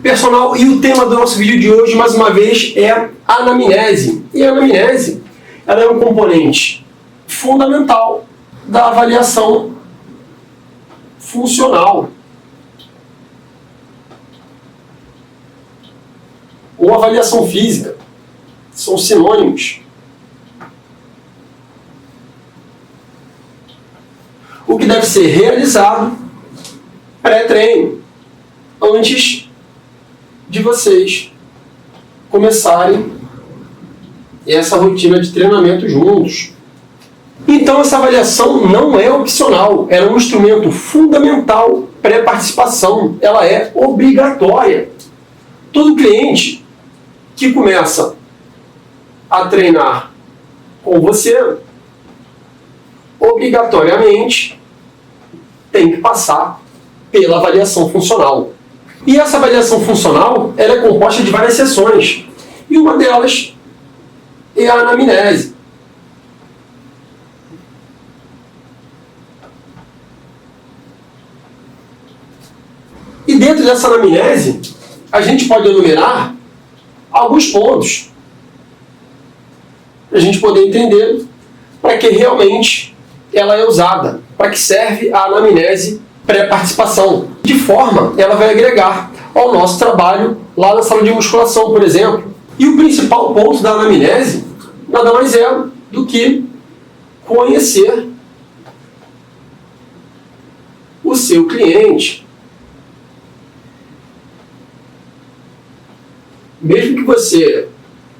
Personal, e o tema do nosso vídeo de hoje, mais uma vez, é a anamnese. E a anamnese, ela é um componente fundamental da avaliação funcional ou avaliação física. São sinônimos. O que deve ser realizado pré-treino, antes de vocês começarem essa rotina de treinamento juntos. Então essa avaliação não é opcional, ela é um instrumento fundamental pré-participação, ela é obrigatória. Todo cliente que começa a treinar com você, obrigatoriamente tem que passar pela avaliação funcional. E essa avaliação funcional, ela é composta de várias sessões. E uma delas é a anamnese. E dentro dessa anamnese, a gente pode enumerar alguns pontos para a gente poder entender para que realmente ela é usada, para que serve a anamnese pré-participação. De forma, ela vai agregar ao nosso trabalho lá na sala de musculação, por exemplo. E o principal ponto da anamnese nada mais é do que conhecer o seu cliente. Mesmo que você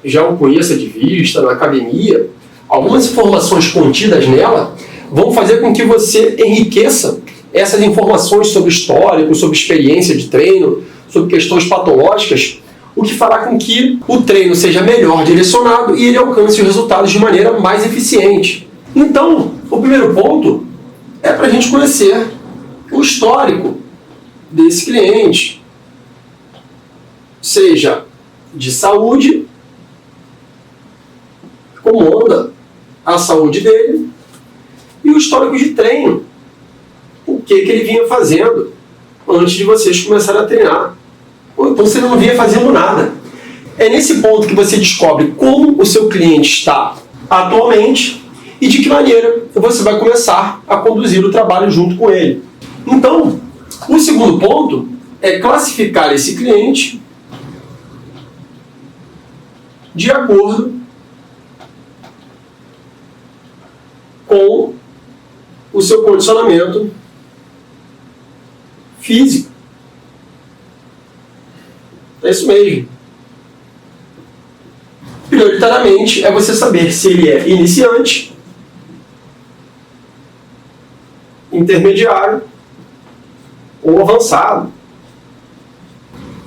já o conheça de vista na academia, algumas informações contidas nela vão fazer com que você enriqueça essas informações sobre histórico, sobre experiência de treino, sobre questões patológicas, o que fará com que o treino seja melhor direcionado e ele alcance os resultados de maneira mais eficiente. Então, o primeiro ponto é para a gente conhecer o histórico desse cliente, seja de saúde, como anda a saúde dele, e o histórico de treino, o que ele vinha fazendo antes de vocês começarem a treinar, ou então se ele não vinha fazendo nada. É nesse ponto que você descobre como o seu cliente está atualmente e de que maneira você vai começar a conduzir o trabalho junto com ele. Então, o segundo ponto é classificar esse cliente de acordo com o seu condicionamento físico. É isso mesmo. Prioritariamente é você saber se ele é iniciante, intermediário ou avançado.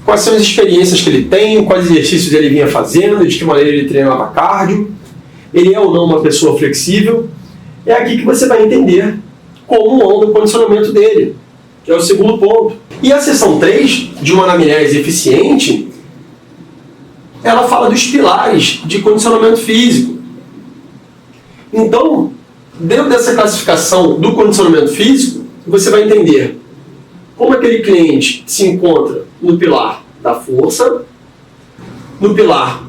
Quais são as experiências que ele tem, quais exercícios ele vinha fazendo, de que maneira ele treinava cardio, ele é ou não uma pessoa flexível. É aqui que você vai entender como anda o condicionamento dele, que é o segundo ponto. E a seção 3, de uma anamnese eficiente, ela fala dos pilares de condicionamento físico. Então, dentro dessa classificação do condicionamento físico, você vai entender como aquele cliente se encontra no pilar da força, no pilar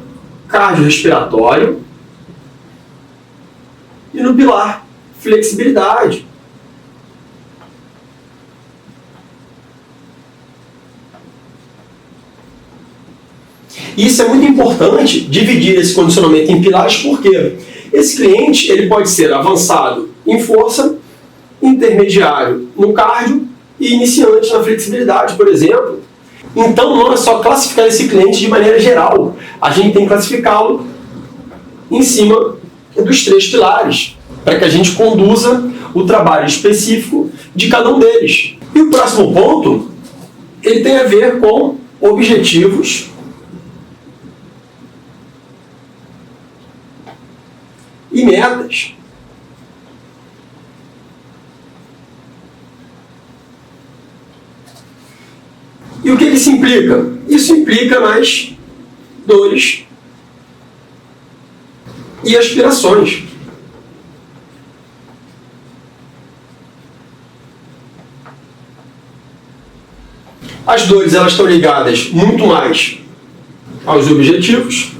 cardiorrespiratório e no pilar flexibilidade. Isso é muito importante, dividir esse condicionamento em pilares, porque esse cliente ele pode ser avançado em força, intermediário no cardio e iniciante na flexibilidade, por exemplo. Então não é só classificar esse cliente de maneira geral, a gente tem que classificá-lo em cima dos 3 pilares, para que a gente conduza o trabalho específico de cada um deles. E o próximo ponto, ele tem a ver com objetivos e metas. E o que isso implica? Isso implica nas dores e aspirações. As dores elas estão ligadas muito mais aos objetivos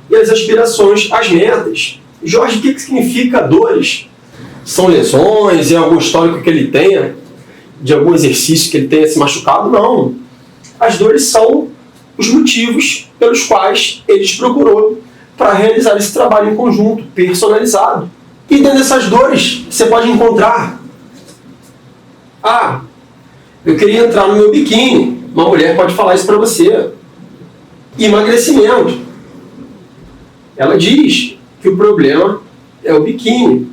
e as aspirações às metas. Jorge, o que significa dores? São lesões e algum histórico que ele tenha, de algum exercício que ele tenha se machucado? Não. As dores são os motivos pelos quais ele te procurou para realizar esse trabalho em conjunto, personalizado. E dentro dessas dores, você pode encontrar: eu queria entrar no meu biquíni. Uma mulher pode falar isso para você. Emagrecimento. Ela diz que o problema é o biquíni.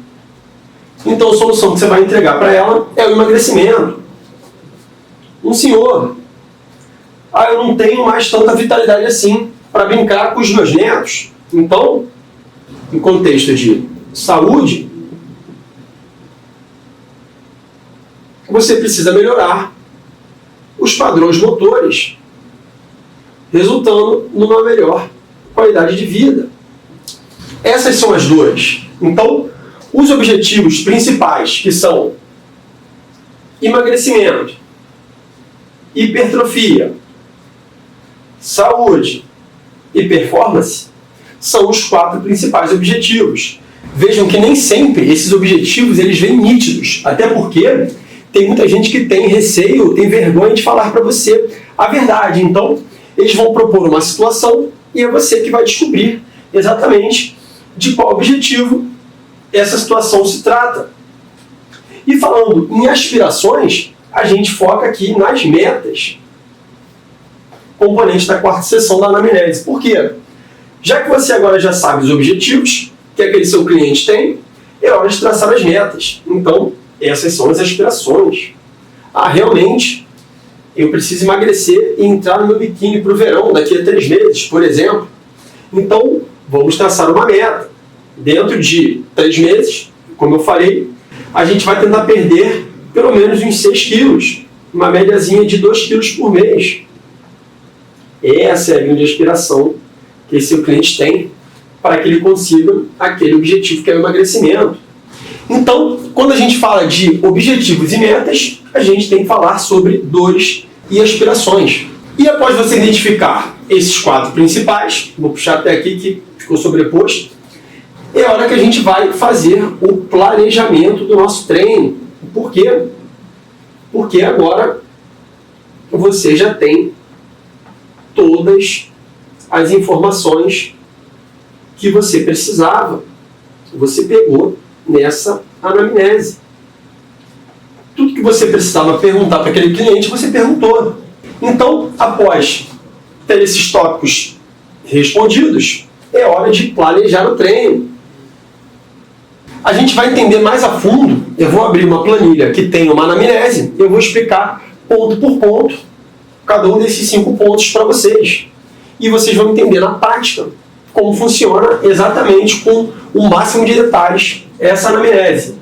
Então a solução que você vai entregar para ela é o emagrecimento. Um senhor: eu não tenho mais tanta vitalidade assim para brincar com os meus netos. Então, em contexto de saúde, você precisa melhorar os padrões motores, resultando numa melhor qualidade de vida. Essas são as dores. Então, os objetivos principais, que são emagrecimento, hipertrofia, saúde e performance, são os 4 principais objetivos. Vejam que nem sempre esses objetivos eles vêm nítidos, até porque tem muita gente que tem receio, tem vergonha de falar para você a verdade. Então, eles vão propor uma situação e é você que vai descobrir exatamente de qual objetivo essa situação se trata. E falando em aspirações, a gente foca aqui nas metas, componente da 4ª sessão da anamnese. Por quê? Já que você agora já sabe os objetivos que aquele seu cliente tem, é hora de traçar as metas. Então, essas são as aspirações. Realmente, eu preciso emagrecer e entrar no meu biquíni para o verão daqui a 3 meses, por exemplo. Então, vamos traçar uma meta. Dentro de 3 meses, como eu falei, a gente vai tentar perder pelo menos uns 6 quilos, uma médiazinha de 2 quilos por mês. Essa é a linha de aspiração que esse seu cliente tem para que ele consiga aquele objetivo que é o emagrecimento. Então, quando a gente fala de objetivos e metas, a gente tem que falar sobre dores e aspirações. E após você identificar esses 4 principais, vou puxar até aqui que ficou sobreposto, é hora que a gente vai fazer o planejamento do nosso treino. Por quê? Porque agora você já tem todas as informações que você precisava. Você pegou nessa anamnese. Tudo que você precisava perguntar para aquele cliente, você perguntou. Então, após ter esses tópicos respondidos, é hora de planejar o treino. A gente vai entender mais a fundo. Eu vou abrir uma planilha que tem uma anamnese, eu vou explicar ponto por ponto cada um desses 5 pontos para vocês. E vocês vão entender na prática como funciona exatamente com o máximo de detalhes essa anamnese.